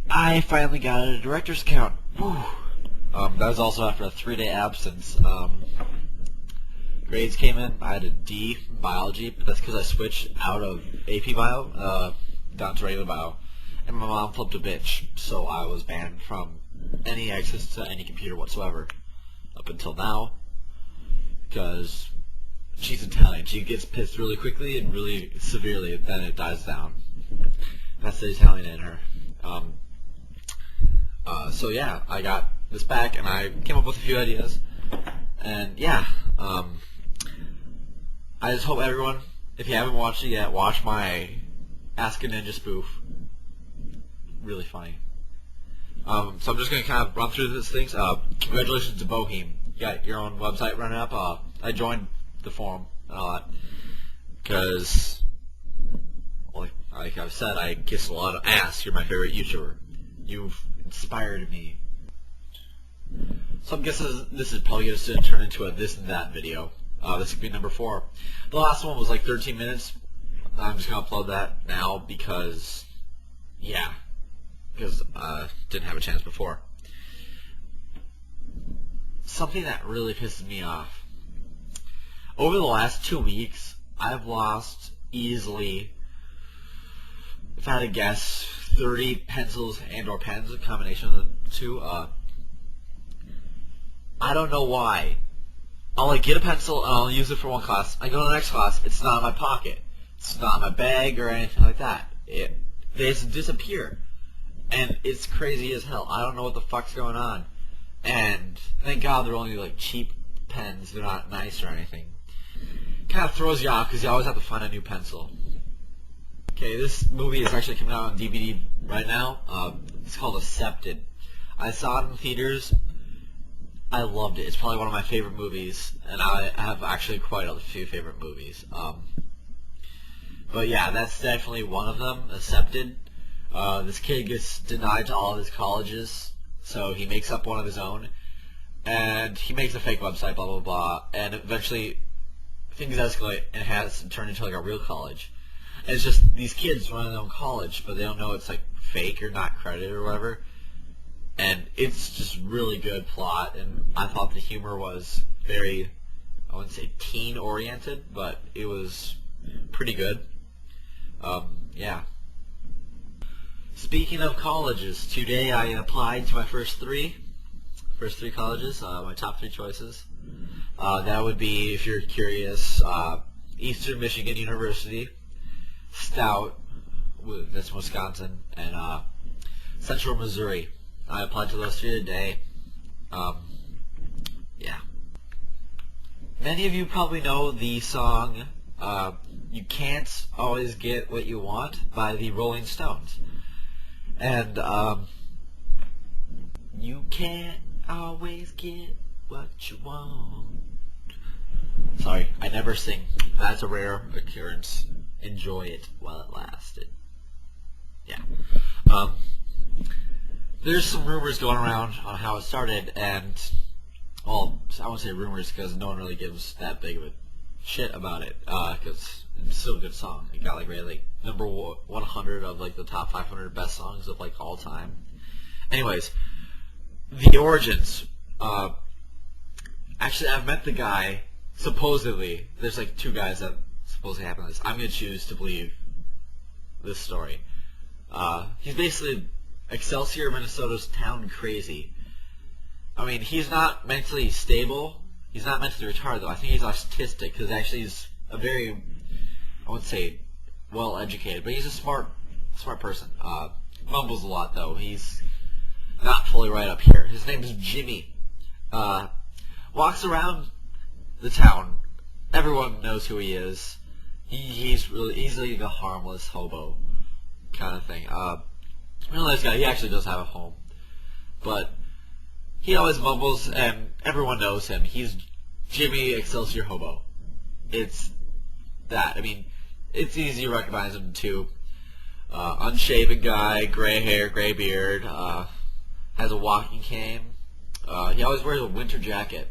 I finally got a director's account. Whew. That was also after a 3-day absence. Grades came in. I had a D in biology, but that's because I switched out of AP Bio down to regular Bio, and my mom flipped a bitch, so I was banned from any access to any computer whatsoever up until now, because she's Italian. She gets pissed really quickly and really severely, then it dies down. That's the Italian in her. So yeah, I got this back, and I came up with a few ideas, and yeah, I just hope everyone, if you haven't watched it yet, watch my Ask a Ninja spoof. Really funny. So I'm just going to kind of run through these things. Congratulations to Boheme. You got your own website running up. I joined the forum and all that because, like I've said, I kiss a lot of ass. You're my favorite YouTuber. You've inspired me. So I'm guessing this is probably going to turn into a this and that video. This could be number 4. The last one was like 13 minutes. I'm just going to upload that now because, yeah, because didn't have a chance before. Something that really pisses me off. Over the last 2 weeks, I've lost easily, if I had to guess, 30 pencils and or pens, a combination of the two. I don't know why. I'll get a pencil and I'll use it for one class. I go to the next class, it's not in my pocket. It's not in my bag or anything like that. They just disappear. And it's crazy as hell. I don't know what the fuck's going on. And thank God they're only cheap pens. They're not nice or anything. Kind of throws you off because you always have to find a new pencil. Okay, this movie is actually coming out on DVD right now. It's called Accepted. I saw it in theaters. I loved it. It's probably one of my favorite movies, and I have actually quite a few favorite movies. But yeah, that's definitely one of them, Accepted. This kid gets denied to all of his colleges, so he makes up one of his own, and he makes a fake website, blah, blah, blah, and eventually things escalate and has to turn into a real college. And it's just these kids running their own college, but they don't know it's fake or not credited or whatever. And it's just really good plot, and I thought the humor was very, I wouldn't say teen-oriented, but it was pretty good. Yeah. Speaking of colleges, today I applied to my first three colleges, my top 3 choices. That would be, if you're curious, Eastern Michigan University, Stout, that's Wisconsin, and Central Missouri. I applied to those 3 today. Yeah. Many of you probably know the song You Can't Always Get What You Want by the Rolling Stones. And you can't always get what you want. Sorry, I never sing. That's a rare occurrence. Enjoy it while it lasted. Yeah. There's some rumors going around on how it started, and, well, I won't say rumors because no one really gives that big of a shit about it, because it's still a good song. It got rated number 100 of the top 500 best songs of all time. Anyways, the origins. Actually, I've met the guy. Supposedly, there's 2 guys that supposedly happened this. I'm gonna choose to believe this story. He's basically Excelsior, Minnesota's town crazy. I mean, he's not mentally stable. He's not mentally retarded, though. I think he's autistic, because actually he's a very, I wouldn't say well-educated, but he's a smart person. Mumbles a lot, though. He's not fully right up here. His name is Jimmy. Walks around the town. Everyone knows who he is. He's like a harmless hobo kind of thing. Real nice guy. He actually does have a home, but he always mumbles, and everyone knows him. He's Jimmy Excelsior Hobo. It's that. I mean, it's easy to recognize him too. Unshaven guy, gray hair, gray beard, has a walking cane. He always wears a winter jacket,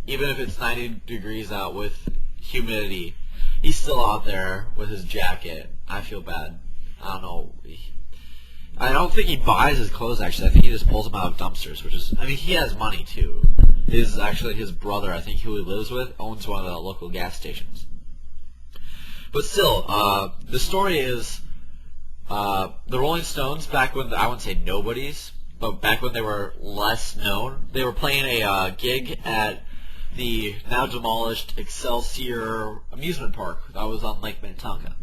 even if it's 90 degrees out with humidity. He's still out there with his jacket. I feel bad. I don't know. I don't think he buys his clothes, actually. I think he just pulls them out of dumpsters, which is, I mean, he has money, too. His brother, I think, who he lives with, owns one of the local gas stations. But still, the story is, the Rolling Stones, back when, I wouldn't say nobodies, but back when they were less known, they were playing a gig at the now demolished Excelsior amusement park that was on Lake Minnetonka.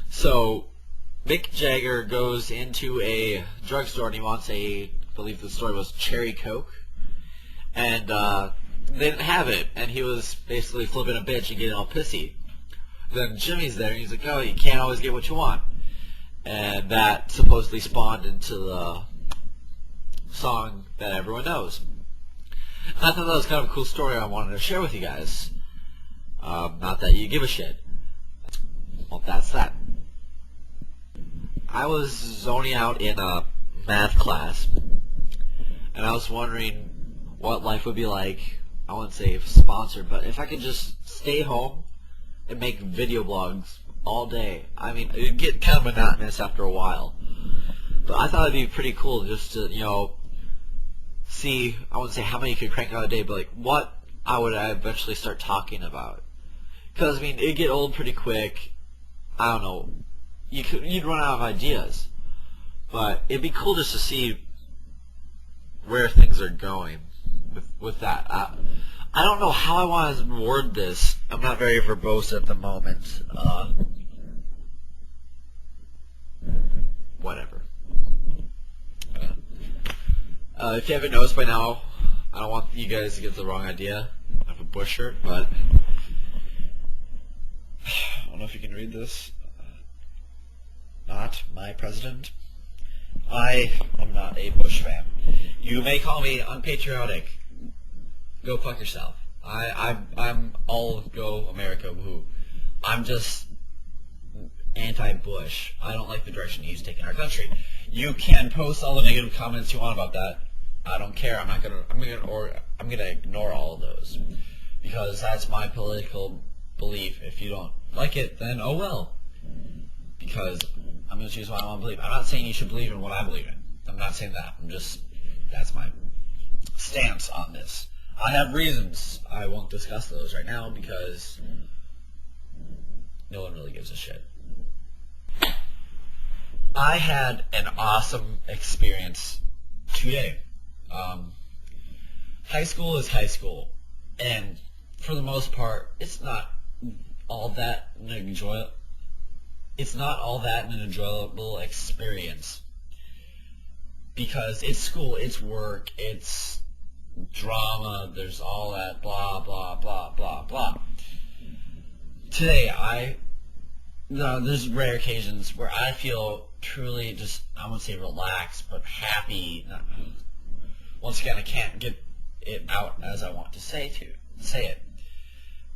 So Mick Jagger goes into a drugstore and he wants I believe the story was cherry Coke, and they didn't have it, and he was basically flipping a bitch and getting all pissy. Then Jimmy's there and he's like, oh, you can't always get what you want. And that supposedly spawned into the song that everyone knows. I thought that was kind of a cool story I wanted to share with you guys. Not that you give a shit. Well, that's that. I was zoning out in a math class, and I was wondering what life would be like. I wouldn't say if sponsored, but if I could just stay home and make video blogs all day. I mean, it'd get kind of monotonous after a while. But I thought it'd be pretty cool just to, see, I wouldn't say how many you could crank out a day, but like what I would eventually start talking about. Because, I mean, it'd get old pretty quick. I don't know. You'd run out of ideas. But it'd be cool just to see where things are going with that. I don't know how I want to word this. I'm not very verbose at the moment. Whatever. If you haven't noticed by now, I don't want you guys to get the wrong idea. I have a Bush shirt, but I don't know if you can read this. Not my president. I am not a Bush fan. You may call me unpatriotic. Go fuck yourself. I'm all go America woohoo. I'm just anti-Bush. I don't like the direction he's taking our country. You can post all the negative comments you want about that. I don't care. I'm gonna ignore all of those because that's my political belief. If you don't like it, then oh well. Because I'm gonna choose what I want to believe. I'm not saying you should believe in what I believe in. I'm not saying that. That's my stance on this. I have reasons. I won't discuss those right now because no one really gives a shit. I had an awesome experience today. High school is high school, and for the most part, it's not all that an enjoyable experience because it's school, it's work, it's drama, there's all that blah blah blah blah blah. Today, there's rare occasions where I feel truly just, I won't say relaxed, but happy. Once again, I can't get it out as I want to say it.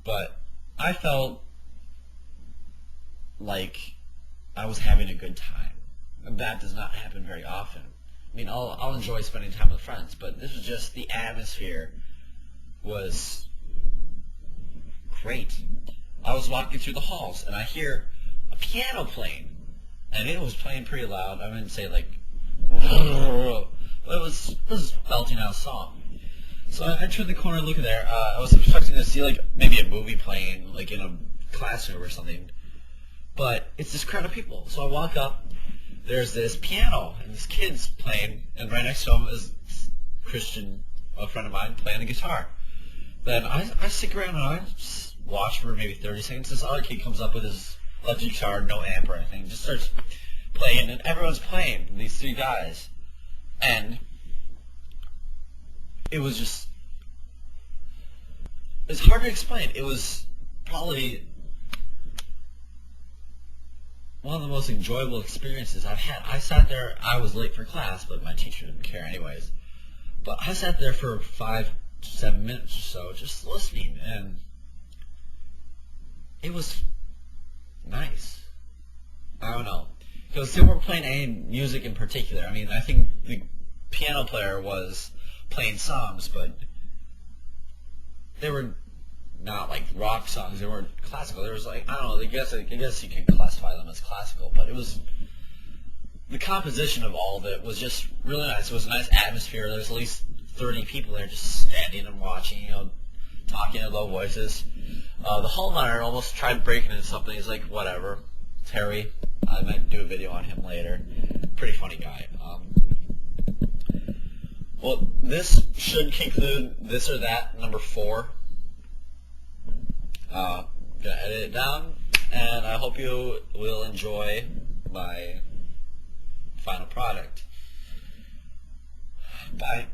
But I felt like I was having a good time. And that does not happen very often. I mean, I'll enjoy spending time with friends, but this was just, the atmosphere was great. I was walking through the halls, and I hear a piano playing, and it was playing pretty loud. I wouldn't say like, but it was belting out a song. So I turned the corner looking there. I was expecting to see like maybe a movie playing like in a classroom or something, but it's this crowd of people. So I walk up. There's this piano and this kid's playing, and right next to him is Christian, a friend of mine, playing the guitar. Then I stick around and I just watch for maybe 30 seconds. This other kid comes up with his electric guitar, no amp or anything, just starts playing, and everyone's playing, these three guys. And it was just, it's hard to explain. It was probably one of the most enjoyable experiences I've had. I sat there, I was late for class, but my teacher didn't care anyways. But I sat there for 5 to 7 minutes or so just listening, and it was nice. I don't know. Because they weren't playing any music in particular. I mean, I think the piano player was playing songs, but they were not like rock songs. They weren't classical. There was like, I don't know, I guess you can classify them as classical, but it was the composition of all of it was just really nice. It was a nice atmosphere. There was at least 30 people there just standing and watching, talking in low voices. The hall monitor almost tried breaking into something. He's like, whatever. Terry, I might do a video on him later. Pretty funny guy. Well, this should conclude This or That number 4. Gonna edit it down, and I hope you will enjoy my final product. Bye.